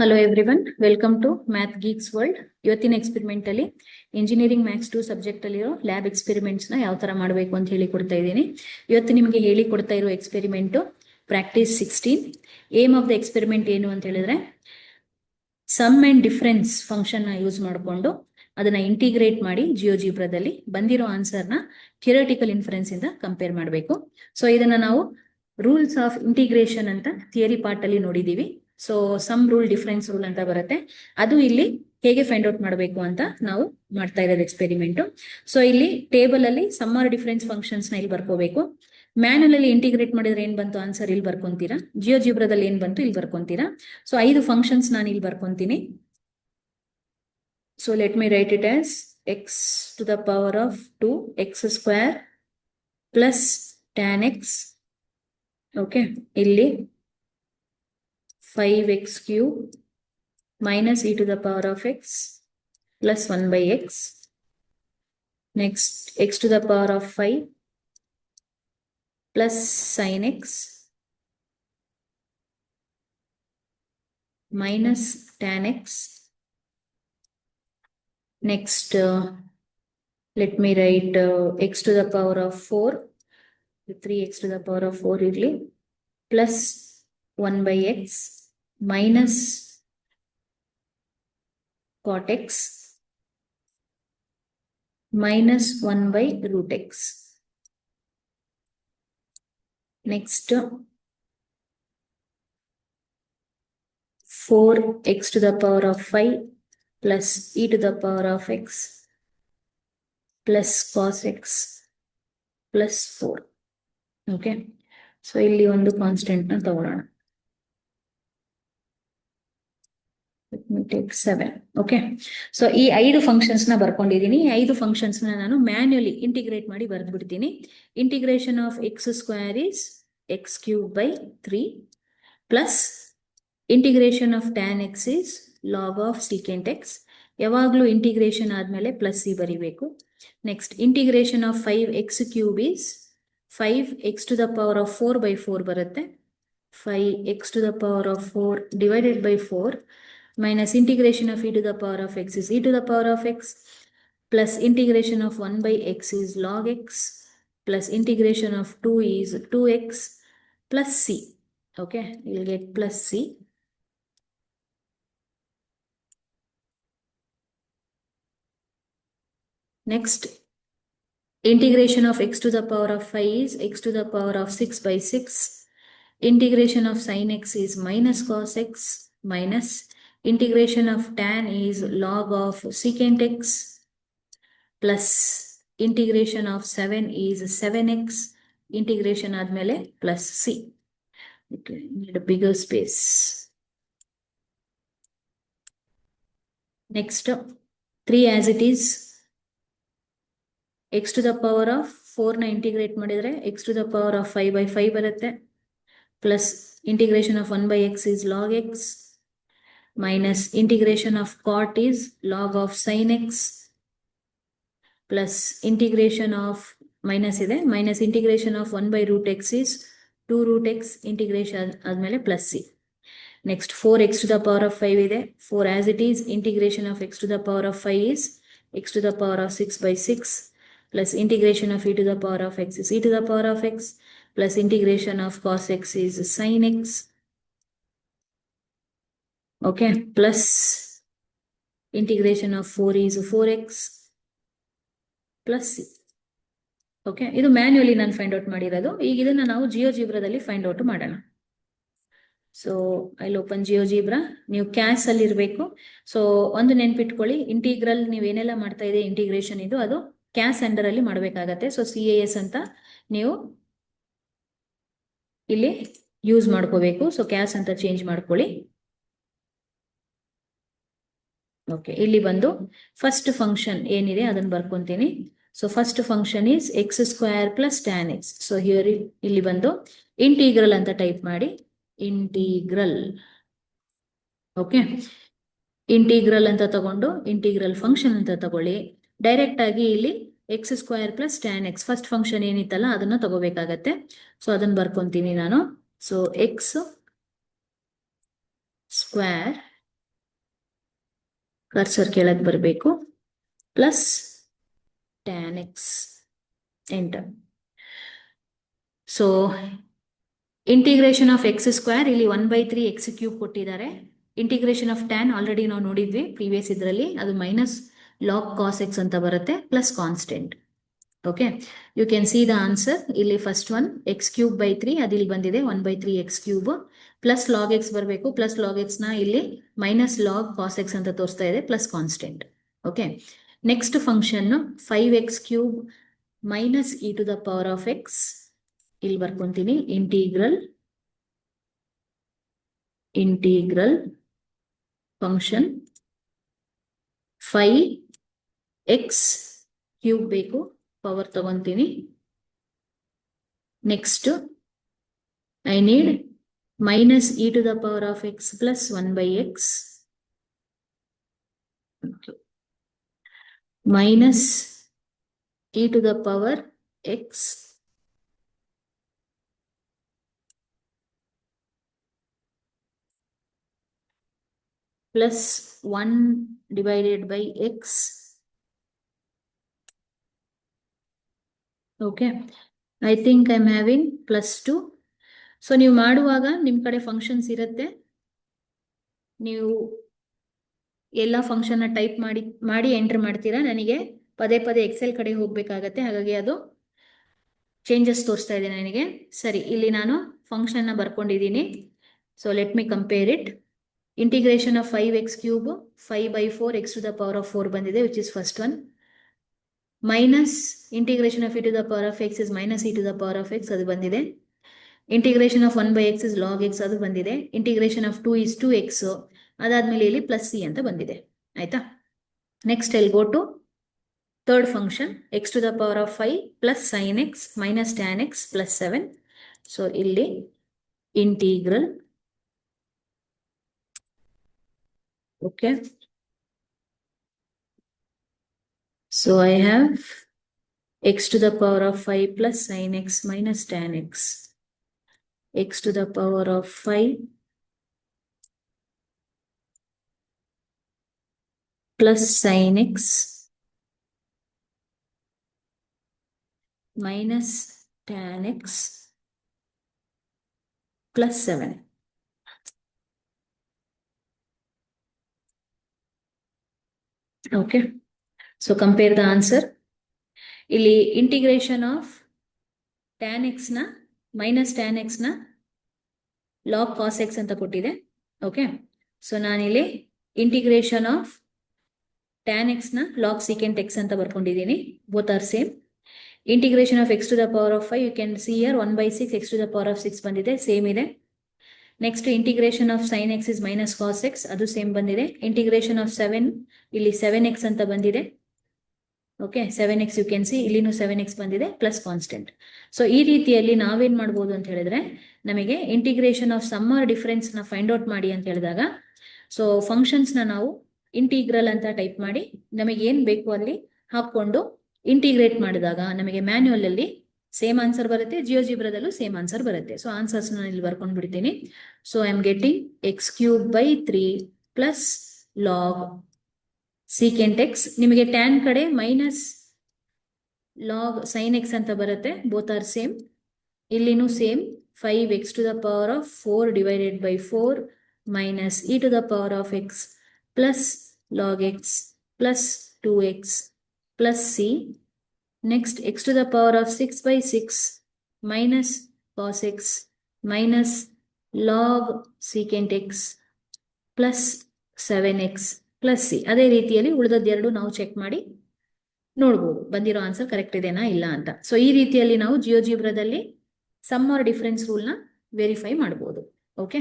Hello everyone, welcome to math geeks world. ಇವತ್ತಿನ experiment ಅಲ್ಲಿ engineering maths 2 subject ಅಲ್ಲಿರೋ lab experiments ನ ಯಾವ ತರ ಮಾಡಬೇಕು ಅಂತ ಹೇಳಿ ಕೊಡ್ತಾ ಇದ್ದೀನಿ. ಇವತ್ತು ನಿಮಗೆ ಹೇಳಿ ಕೊಡ್ತಾ ಇರೋ experiment practice 16. Aim of the experiment ಏನು ಅಂತ ಹೇಳಿದ್ರೆ, ಸಮ್ ಅಂಡ್ ಡಿಫರೆನ್ಸ್ ಫಂಕ್ಷನ್ ನ ಯೂಸ್ ಮಾಡಿಕೊಂಡು ಅದನ್ನ ಇಂಟಿಗ್ರೇಟ್ ಮಾಡಿ ಜಿಯೋಜಿಬ್ರಾದಲ್ಲಿ ಬಂದಿರೋ ಆನ್ಸರ್ ನ ಥಿಯರಿಟಿಕಲ್ ಇನ್ಫರೆನ್ಸ್ ಇಂದ ಕಂಪೇರ್ ಮಾಡಬೇಕು. ಸೊ ಇದನ್ನ ನಾವು ರೂಲ್ಸ್ ಆಫ್ ಇಂಟಿಗ್ರೇಷನ್ ಅಂತ ಥಿಯರಿ ಪಾರ್ಟ್ ಅಲ್ಲಿ ನೋಡಿದೀವಿ. So sum rule difference rule ಅಂತ ಬರುತ್ತೆ, ಅದು ಇಲ್ಲಿ ಹೇಗೆ ಫೈಂಡ್ ಔಟ್ ಮಾಡಬೇಕು ಅಂತ ನಾವು ಮಾಡ್ತಾ ಇರೋದು ಎಕ್ಸ್ಪೆರಿಮೆಂಟ್. ಸೊ ಇಲ್ಲಿ ಟೇಬಲ್ ಅಲ್ಲಿ ಸಮ್ ಆರ್ ಡಿಫರೆನ್ಸ್ ಫಂಕ್ಷನ್ಸ್ ನ ಇಲ್ಲಿ ಬರ್ಕೋಬೇಕು. ಮ್ಯಾನುವಲ್ ಅಲ್ಲಿ ಇಂಟಿಗ್ರೇಟ್ ಮಾಡಿದ್ರೆ ಏನ್ ಬಂತು ಆನ್ಸರ್ ಇಲ್ಲಿ ಬರ್ಕೊಂತೀರಾ, ಜಿಯೋಜಿಬ್ರಾದಲ್ಲಿ ಏನ್ ಬಂತು ಇಲ್ಲಿ ಬರ್ಕೊಂತೀರಾ. ಸೊ 5 ಫಂಕ್ಷನ್ಸ್ ನಾನು ಇಲ್ಲಿ ಬರ್ಕೊಂತೀನಿ. So let me write it as x to the power of 2 x square plus tan x. Okay, ಇಲ್ಲಿ 5x cube minus e to the power of x plus 1 by x. Next, x to the power of 5 plus sin x minus tan x. Next, let me write x to the power of 4, 3x to the power of 4 really, plus 1 by x minus cot x minus 1 by root x. Next, 4x to the power of 5 plus e to the power of x plus cos x plus 4. Okay, so ಇಲ್ಲಿ ಒಂದು constant ನ ತಗೊಳ್ಳೋಣ. Let me take 7. Okay, so ಈ 5 functions ನ ಬರ್ಕೊಂಡಿದ್ದೀನಿ. ಈ 5 functions ನ ನಾನು manually integrate ಮಾಡಿ ಬರೆದು ಬಿಡ್ತೀನಿ. Integration of X square is X cube by 3 plus integration of tan X is log of secant X. ಯಾವಾಗಲೂ ಇಂಟಿಗ್ರೇಷನ್ ಆದ್ಮೇಲೆ ಪ್ಲಸ್ ಸಿ ಬರಿಬೇಕು. Next, integration of 5x cube is 5x to the power of 4 by 4 ಬರುತ್ತೆ. 5x to the power of 4 divided by 4 minus integration of e to the power of x is e to the power of x plus integration of 1 by x is log x plus integration of 2 is 2x plus c. Okay, you'll get plus c. Next, integration of x to the power of 5 is x to the power of 6 by 6. Integration of sin x is minus cos x minus integration of tan is log of secant x plus integration of 7 is 7x. Integration admele plus c. Okay, need a bigger space. Next, 3 as it is. x to the power of 4 ನ integrate ಮಾಡಿದ್ರೆ x to the power of 5 by 5 ಬರುತ್ತೆ. Plus integration of 1 by x is log x minus integration of cot is log of sin x plus integration of minus ಇದೆ minus integration of 1 by root x is 2 root x. Integration ಆದ್ಮೇಲೆ plus C. Next, 4x to the power of 5 ಇದೆ. 4 as it is. Integration of x to the power of 5 is x to the power of 6 by 6 plus integration of e to the power of x is e to the power of x plus integration of cos x is sin x. Okay, plus integration of 4 is 4x plus c. Okay, ಇದು manually ನಾನು find out ಮಾಡಿರೋದು. ಈಗ ಇದನ್ನ ನಾವು ಜಿಯೋಜಿಬ್ರಾದಲ್ಲಿ find out ಮಾಡೋಣ. So I'll open GeoGebra. ನೀವು ಕ್ಯಾಸ್ ಅಲ್ಲಿ ಇರಬೇಕು. ಸೊ ಒಂದು ನೆನ್ಪಿಟ್ಕೊಳ್ಳಿ, ಇಂಟಿಗ್ರಲ್ ನೀವು ಏನೆಲ್ಲ ಮಾಡ್ತಾ ಇದೆ ಇಂಟಿಗ್ರೇಷನ್ ಇದು, ಅದು ಕ್ಯಾಸ್ ಅಂಡರ್ ಅಲ್ಲಿ ಮಾಡಬೇಕಾಗತ್ತೆ. ಸೊ CAS ಅಂತ ನೀವು ಇಲ್ಲಿ ಯೂಸ್ ಮಾಡ್ಕೋಬೇಕು. ಸೊ ಕ್ಯಾಸ್ ಅಂತ ಚೇಂಜ್ ಮಾಡ್ಕೊಳ್ಳಿ. ಓಕೆ, ಇಲ್ಲಿ ಬಂದು ಫಸ್ಟ್ ಫಂಕ್ಷನ್ ಏನಿದೆ ಅದನ್ನ ಬರ್ಕೊಂತೀನಿ. So first function is x square plus tan x. So here ಇಲ್ಲಿ ಬಂದು ಇಂಟಿಗ್ರಲ್ ಅಂತ ಟೈಪ್ ಮಾಡಿ. ಇಂಟಿಗ್ರಲ್. ಓಕೆ, ಇಂಟಿಗ್ರಲ್ ಅಂತ ತಗೊಂಡು ಇಂಟಿಗ್ರಲ್ ಫಂಕ್ಷನ್ ಅಂತ ತಗೊಳ್ಳಿ. ಡೈರೆಕ್ಟ್ ಆಗಿ ಇಲ್ಲಿ x square plus tan x first function ಏನಿತ್ತಲ್ಲ ಅದನ್ನ ತಗೋಬೇಕಾಗತ್ತೆ. ಸೊ ಅದನ್ನ ಬರ್ಕೊಂತೀನಿ ನಾನು. ಸೊ ಎಕ್ಸ್ ಸ್ಕ್ವೇರ್ ಕರ್ಸರ್ ಕೆಳಗೆ ಬರಬೇಕು, plus tan x, enter. So integration of X square ಇಲ್ಲಿ 1/3 x ಕ್ಯೂಬ್ ಕೊಟ್ಟಿದ್ದಾರೆ. ಇಂಟಿಗ್ರೇಷನ್ ಆಫ್ ಟ್ಯಾನ್ ಆಲ್ರೆಡಿ ನಾವು ನೋಡಿದ್ವಿ ಪ್ರೀವಿಯಸ್ ಇದರಲ್ಲಿ, ಅದು ಮೈನಸ್ ಲಾಗ್ ಕಾಸ್ ಎಕ್ಸ್ ಅಂತ ಬರುತ್ತೆ, plus constant. Okay, you can see the answer. ಇಲ್ಲಿ ಫಸ್ಟ್ ಒನ್ x³/3, ಅದಿಲ್ಲಿ ಬಂದಿದೆ 1/3 x³ ಪ್ಲಸ್ ಲಾಗ್ ಎಕ್ಸ್ ಬರಬೇಕು. ಪ್ಲಸ್ ಲಾಗ್ ಎಕ್ಸ್ ನ ಇಲ್ಲಿ ಮೈನಸ್ ಲಾಗ್ ಕಾಸ್ ಎಕ್ಸ್ ಅಂತ ತೋರಿಸ್ತಾ ಇದೆ, plus constant. Okay, next function 5x³ minus e to the power of x, ಇಲ್ಲಿ ಬರ್ಕೊಂತೀನಿ ಇಂಟಿಗ್ರಲ್ ಫಂಕ್ಷನ್ 5x³ ಬೇಕು, ಪವರ್ ತಗೊಂತೀನಿ. Next I need minus e to the power of x plus 1/x, minus e to the power x plus 1 divided by x. Okay, I think I'm having +2. So ನೀವು ಮಾಡುವಾಗ ನಿಮ್ಮ ಕಡೆ functions ಇರುತ್ತೆ, ನೀವು ಎಲ್ಲ ಫಂಕ್ಷನ್ನ ಟೈಪ್ ಮಾಡಿ ಎಂಟರ್ ಮಾಡ್ತೀರಾ. ನನಗೆ ಪದೇ ಪದೇ ಎಕ್ಸೆಲ್ ಕಡೆ ಹೋಗ್ಬೇಕಾಗತ್ತೆ, ಹಾಗಾಗಿ ಅದು ಚೇಂಜಸ್ ತೋರಿಸ್ತಾ ಇದೆ ನನಗೆ. ಸರಿ, ಇಲ್ಲಿ ನಾನು ಫಂಕ್ಷನ್ನ ಬರ್ಕೊಂಡಿದ್ದೀನಿ. So let me compare it. Integration of 5x³ 5/4 x to the power of 4 ಬಂದಿದೆ, which is first one. Minus integration of e to the power of x is minus e to the power of x, ಅದು ಬಂದಿದೆ. Integration of 1/x is log x, ಅದು ಬಂದಿದೆ. Integration of 2 is 2x, ಅದಾದ್ಮೇಲೆ ಇಲ್ಲಿ plus c ಅಂತ ಬಂದಿದೆ. ಆಯ್ತಾ, next I'll go to third function x to the power of 5 plus sin x minus tan x plus 7. So ಇಲ್ಲಿ integral. Okay, so I have x to the power of 5 plus sin x minus tan x, x to the power of 5 plus sin x minus tan x plus 7. Okay, so compare the answer. ಇಲ್ಲಿ integration of tan x ನ minus tan x ನ log cos x ಅಂತ ಕೊಟ್ಟಿದೆ. Okay, so ನಾನಿಲ್ಲಿ integration of tan x ನ log secant x ಅಂತ ಬರ್ಕೊಂಡಿದ್ದೀನಿ. Both are same. Integration of x to the power of 5, you can see here 1/6 x to the power of 6 ಬಂದಿದೆ, same ಇದೆ. Next integration of sin x is minus cos x, ಅದು same ಬಂದಿದೆ. Integration of 7, ಇಲ್ಲಿ 7x ಅಂತ ಬಂದಿದೆ. Okay, 7x you can C, ಇಲ್ಲಿನೂ 7x ಬಂದಿದೆ, plus constant. So ಈ ರೀತಿಯಲ್ಲಿ ನಾವೇನ್ ಮಾಡ್ಬೋದು ಅಂತ ಹೇಳಿದ್ರೆ, ನಮಗೆ integration of sum or difference ನ ಫೈಂಡ್ ಔಟ್ ಮಾಡಿ ಅಂತ ಹೇಳಿದಾಗ, ಸೊ ಫಂಕ್ಷನ್ಸ್ ನ ನಾವು ಇಂಟಿಗ್ರಲ್ ಅಂತ ಟೈಪ್ ಮಾಡಿ ನಮಗೆ ಏನ್ ಬೇಕು ಅಲ್ಲಿ ಹಾಕೊಂಡು ಇಂಟಿಗ್ರೇಟ್ ಮಾಡಿದಾಗ ನಮಗೆ ಮ್ಯಾನ್ಯುಯಲ್ ಅಲ್ಲಿ ಸೇಮ್ ಆನ್ಸರ್ ಬರುತ್ತೆ, ಜಿಯೋಜಿಬ್ರಾದಲ್ಲೂ ಸೇಮ್ ಆನ್ಸರ್ ಬರುತ್ತೆ. ಸೊ ಆನ್ಸರ್ಸ್ ನಾನು ಇಲ್ಲಿ ಬರ್ಕೊಂಡು ಬಿಡ್ತೀನಿ. So I am getting x³/3 plus log secant X. ನಿಮಗೆ ಟ್ಯಾನ್ ಕಡೆ ಮೈನಸ್ ಲಾಗ್ ಸೈನ್ ಎಕ್ಸ್ ಅಂತ ಬರುತ್ತೆ, ಬೋತ್ ಆರ್ ಸೇಮ್. ಇಲ್ಲಿನೂ same 5x to the power of 4 divided by 4 minus e to the power of x plus log X plus 2x plus c. Next x to the power of 6/6 minus cos X minus log secant X plus 7x plus C. ಅದೇ ರೀತಿಯಲ್ಲಿ ಉಳಿದದ್ದೆರಡು ನಾವು check ಮಾಡಿ ನೋಡ್ಬೋದು ಬಂದಿರೋ answer correct ಇದೆನಾ ಇಲ್ಲ ಅಂತ. So ಈ ರೀತಿಯಲ್ಲಿ ನಾವು ಜಿಯೋಜಿಬ್ರಾದಲ್ಲಿ ಸಮ್ ಆರ್ ಡಿಫರೆನ್ಸ್ ರೂಲ್ನ ವೆರಿಫೈ ಮಾಡ್ಬೋದು. ಓಕೆ.